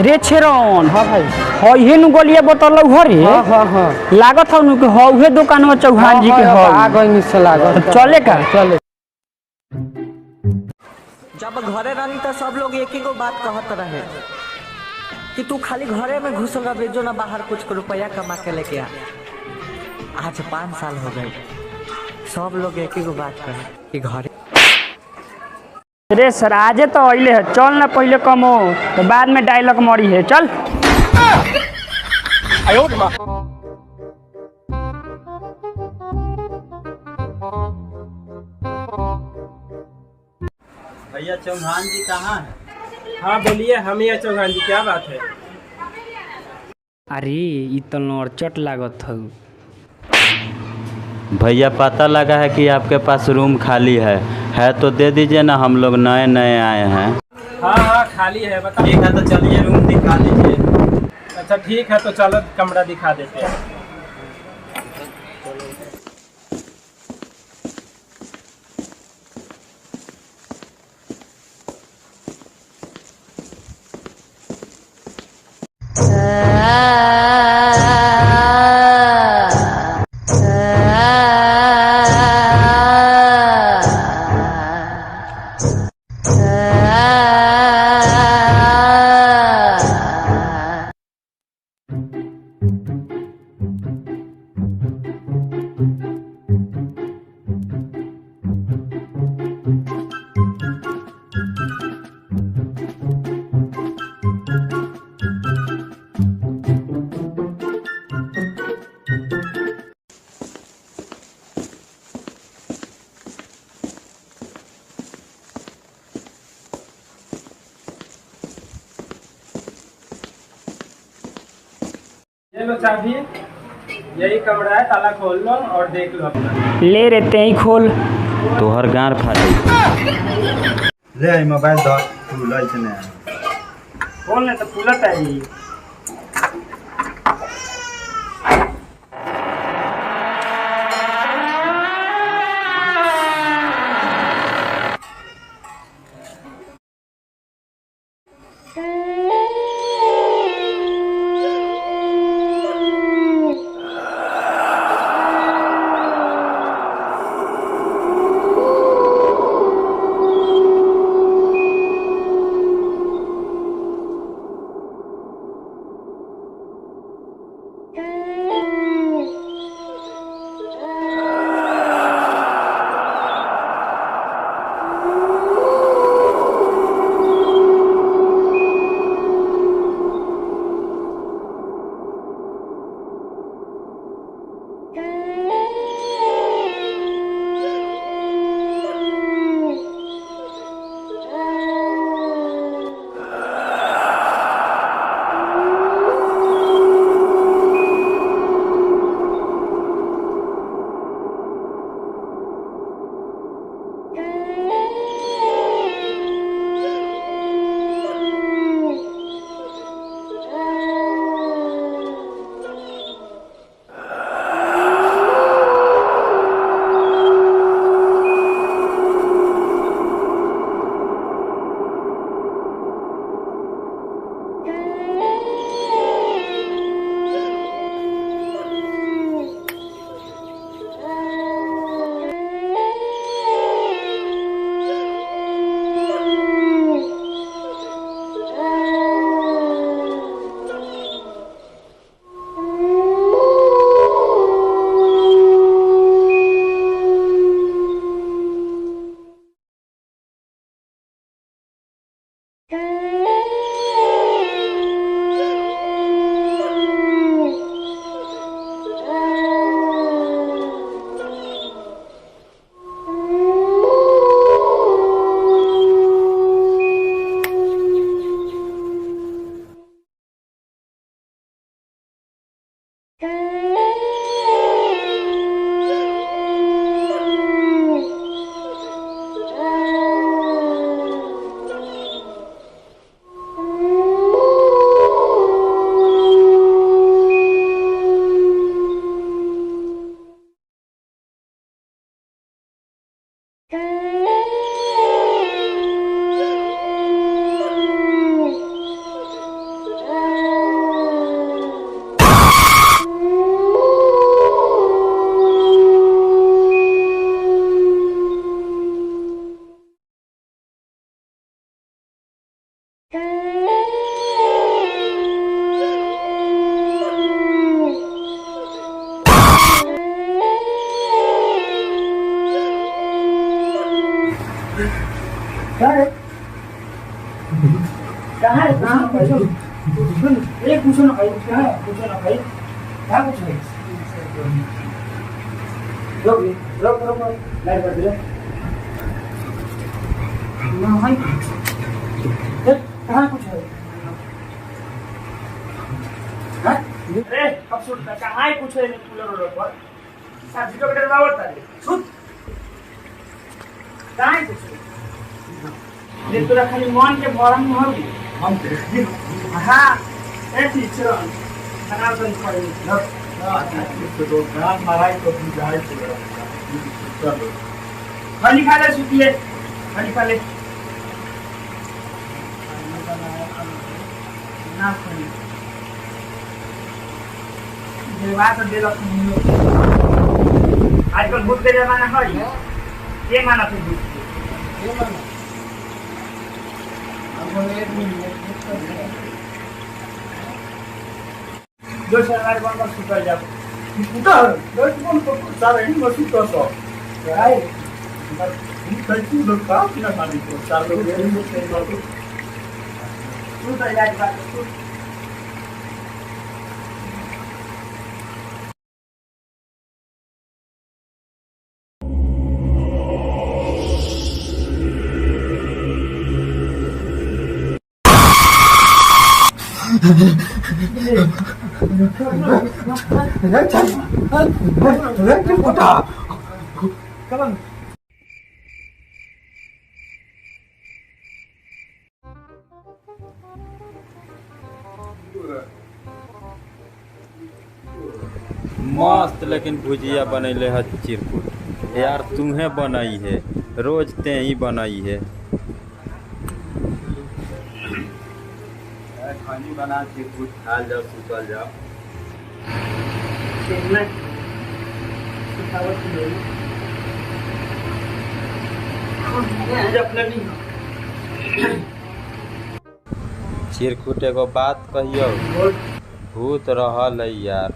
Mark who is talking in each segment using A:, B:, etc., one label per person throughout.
A: रे छेरन।
B: हाँ भाई।
A: हइहे नु गलिया बतलौ घरे।
B: हाँ हाँ हाँ।
A: लागत हौ नु के हउहे दुकान में चौहान जी के हौ।
B: आ गई निश्चय लागत।
A: चले का?
B: चले।
C: जब घरे रहनी तो सब लोग एक ही को बात कहत रहे कि तू खाली घरे में घुसल रह, जो ना बाहर कुछ रुपया कमा के लेके आ। आज 5 साल हो गए, सब लोग एक ही को बात कहे कि घरे।
A: रे सर आजे तो अइले है, चल ना पहले कमो तो बाद में डायलॉग मरी है। चल
D: भैया चौहान जी कहाँ है?
E: हाँ बोलिए, हम ही है चौहान जी, क्या बात है?
A: अरे इ तो नौरचट लागत हौ।
D: भैया पता लगा है कि आपके पास रूम खाली है तो दे दीजिए ना, हम लोग नए नए आए हैं।
E: हाँ हाँ खाली है, बता।
D: ठीक है तो चलिए रूम दिखा दीजिए।
E: अच्छा ठीक है, तो चलो कमरा दिखा देते हैं। ये लो चाबी, यही कमरा है, ताला खोल लो और देख लो अपना।
A: ले रे ते ही खोल।
D: तोहर गाँड फाटे।
F: ले आई मोबाइल दो, तू लाई चने।
A: खोल ना तो खुलत है। कहाँ है भाई? एक पूछो ना भाई, क्या है? पूछो ना भाई, क्या पूछ रहे? रोक रोक रोक रोक, लाइट कर दे ना भाई। कहाँ पूछ रहे? अरे अब सुन, कहाँ पूछ रहे? कूलर पर साथी को बेटा बावरता है, सुन कहाँ पूछ रहे? ये तोरा खाली मन के भरम न हो हम देखी। हां ऐसी चलो खाना बंद कर दो तो काम माराई तो जाए चलो खाली खा ले सुतिए, खाली खा ले ना खाली ये बात दे लो। आजकल भूत के जमाना है, ये माना तो भूत ये माना जो सरकार बंद कर सुता जाओ सुतर दो कौन को सारे ही मत सुतो सो भाई हम कहीं लोग का ना मानी को चार लोग ये लोग से बात सुता जाए बात सुत
D: मस्त लेकिन भुजिया बनैले है चिरकुट यार, तुम्हें बनाई है, रोज ते ही बनाई है। खानी बना चिरकुट खा जाओ, सुतल जाओ। चिरकुट एगो बात कहियो, भूत रहल है यार,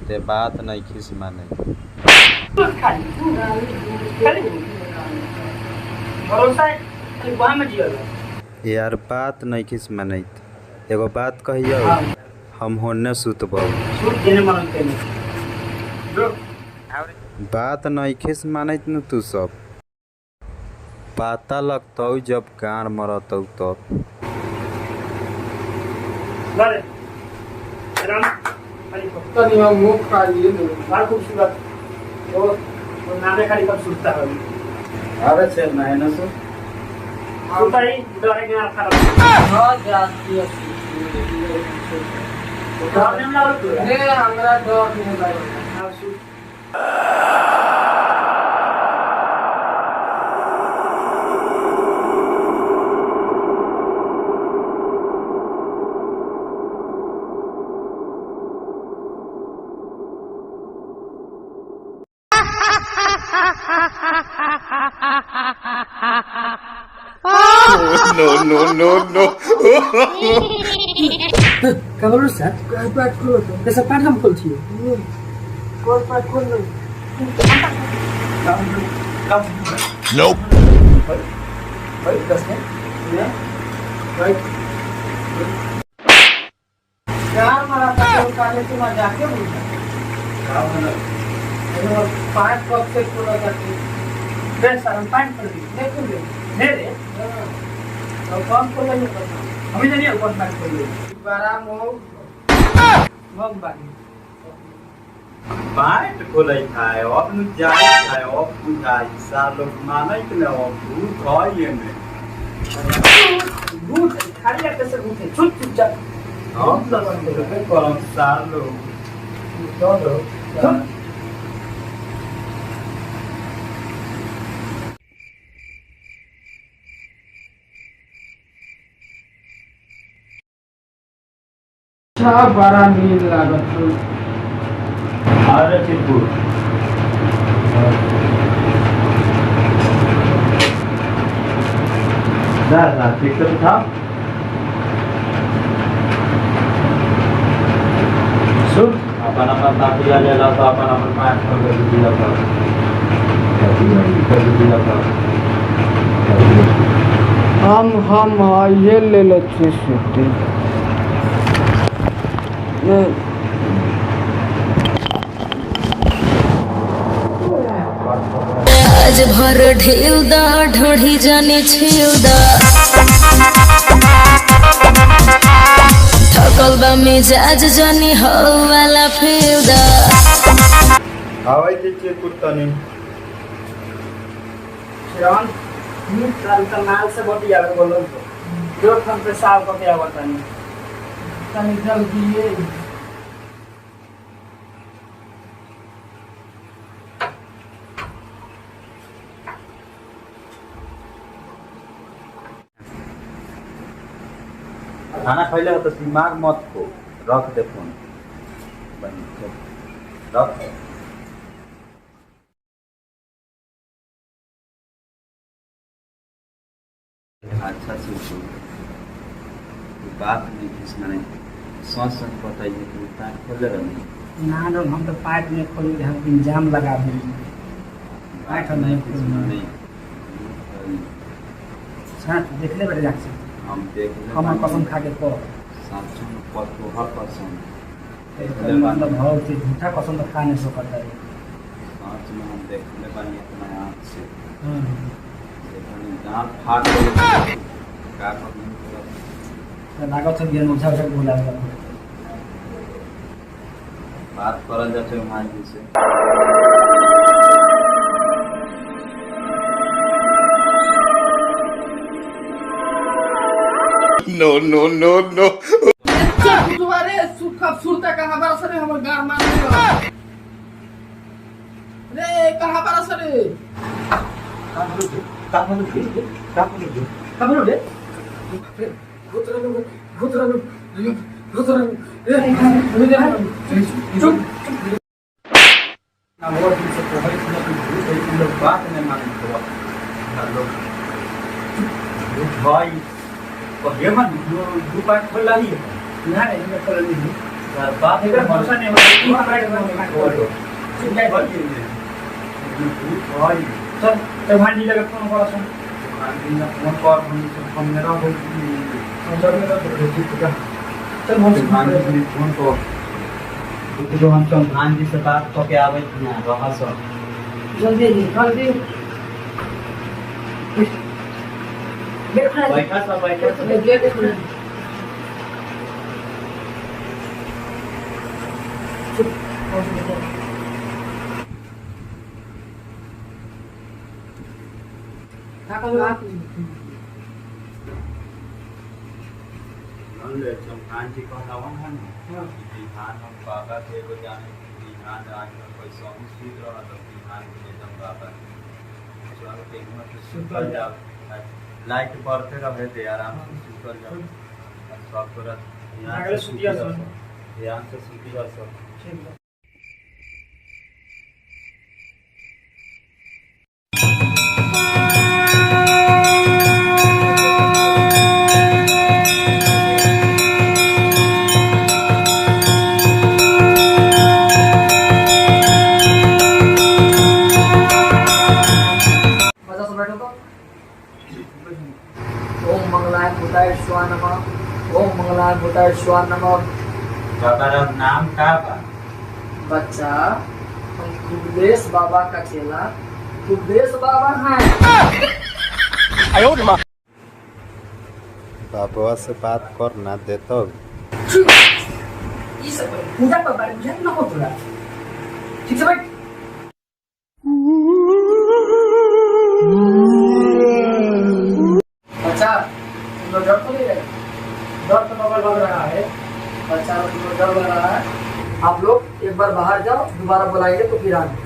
D: ते बात नहीं खिस माने। यार बात नहीं खिस माने, एगो बात कहियो, हम होने सुतबो। बात नहीं खिस मानत न तू सब, पता लगतौ जब गान मरतौ तब। अरे चल ना है ना सो
A: हमरा डर नहीं लगे।
B: No.
A: Kalau rusak, bisa padam kulti.
B: Nope.
A: यार मारा तो काले तुम जाके बोलता पांच कप से पूरा करके दे सारन पांच कर दी देखो दे रे तो कम को नहीं करता हमें नहीं है कौन पांच कर ले बारा मग बानी
D: बाइट खोलै खाए अब न जाई खाए अब बुझाई सार लोग मानै कि न अब भूत है ये में
A: भूत खाली आते से भूत चुप चुप जा
D: हम तो करम सार लोग तो
A: बड़ा नींद लागत
D: अरे चिरकुट जा ठीक से उठा सुन अपन ताकिया ले ला तो अपन पाँच कर दिया था
A: हम ये ले लेते सूती
G: आज भर ढेल दा ढोढ़ी जाने छेल दा थकल बा मिजाज जानी हो वाला फेल दा
F: आवाज दीजिए कुर्तानी
A: श्रवण कल माल से बतिया बोलो जो हम पे साल को क्या बतानी तनी जल्दी ये
F: खाना खैले हो तो दिमाग मत खो रख दे फोन रख अच्छा सोचो बात नहीं किसना नहीं सोच बताइए कि उतना खोले रहे
A: ना ना हम तो पाइप में खोल के हम इंजाम लगा देंगे पाइप
F: नहीं
A: नहीं
F: किसना
A: खोल
F: नहीं
A: साथ देख ले बड़े जाके
F: हम देख
A: हम कसम खा के तो
F: साचो में पद को हर पसंद
A: मतलब भाव से झूठा कसम तो खा नहीं सकता है
F: साच में हम देख ले बनी इतना आँख से
A: हां
F: देखने दांत फाड़ के का करने
A: लागत है ज्ञान उठा के बोला
F: बात करल जाते मान जी से
B: No, no, no, no.
H: तुम्हारे सुखा सुरता कहाँ पर असर है हमारे गार मार देगा रे कहाँ पर असर है
A: खबर हो रे चुप
F: ना वो दिन से कोई लोग बात नहीं माने लोग भाई और ये मन दुकान खोल ली है
A: ना नहीं मैं कर ली
F: यार बात है
A: भरोसा नहीं हो रहा है
F: बोलो
A: चिंता कर
F: भाई
A: चल तो भाई जी लगा फोन करा सुन
F: फोन पर हम मेरा बोल
A: चल मेरा चल
F: फोन को तो हम चौहान जी से बात तो के आवे ना रहा सब
A: जल्दी जल्दी
F: बैठा सब बैठा चौहान जी को नवन है बिहान हम बाबा के एगो जाने बिहान आज में कोई सॉन्ग सीख रहा तो बिहान के एकदम बाबा चलो के हिम्मत से सुतल जाओ लाइट बढ़ते रहे दे आराम से सुतल जाओ सब तुरंत
A: अगले सुतिया सब
F: ध्यान से सुतिया सब
A: ठीक है ओम मंगलाय भूताय स्वाहा नमः ओम मंगलाय भूताय स्वाहा नमः
F: बाबा नाम का बा
A: बच्चा हम कुबलेश बाबा का चेला कुबलेश बाबा हैं
F: बाबा से बात कर ना देतो
A: ये सब पूजा पर बारे में ना हो पूरा ठीक है भाई बच्चा तुम लोग डर तो नहीं रहे डर तो बाबा लग रहा है बच्चा तुम लोग डर लग रहा है आप लोग एक बार बाहर जाओ दोबारा बुलाएंगे तो फिर आना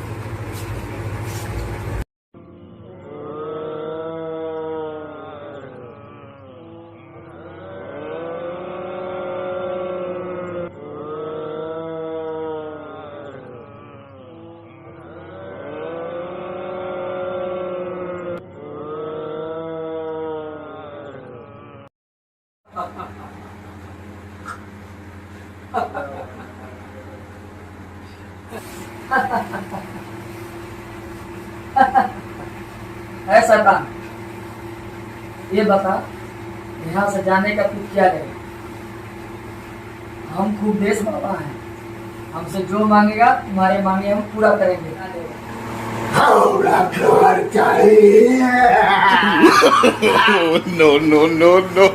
A: है शैतान
I: ये बता, यहाँ से जाने का तू क्या करेगा? हम खूब देश बाबा हैं, हमसे जो मांगेगा तुम्हारे मांगे हम पूरा करेंगे।
A: हमरा घर चाहिए।
B: no, no, no, no.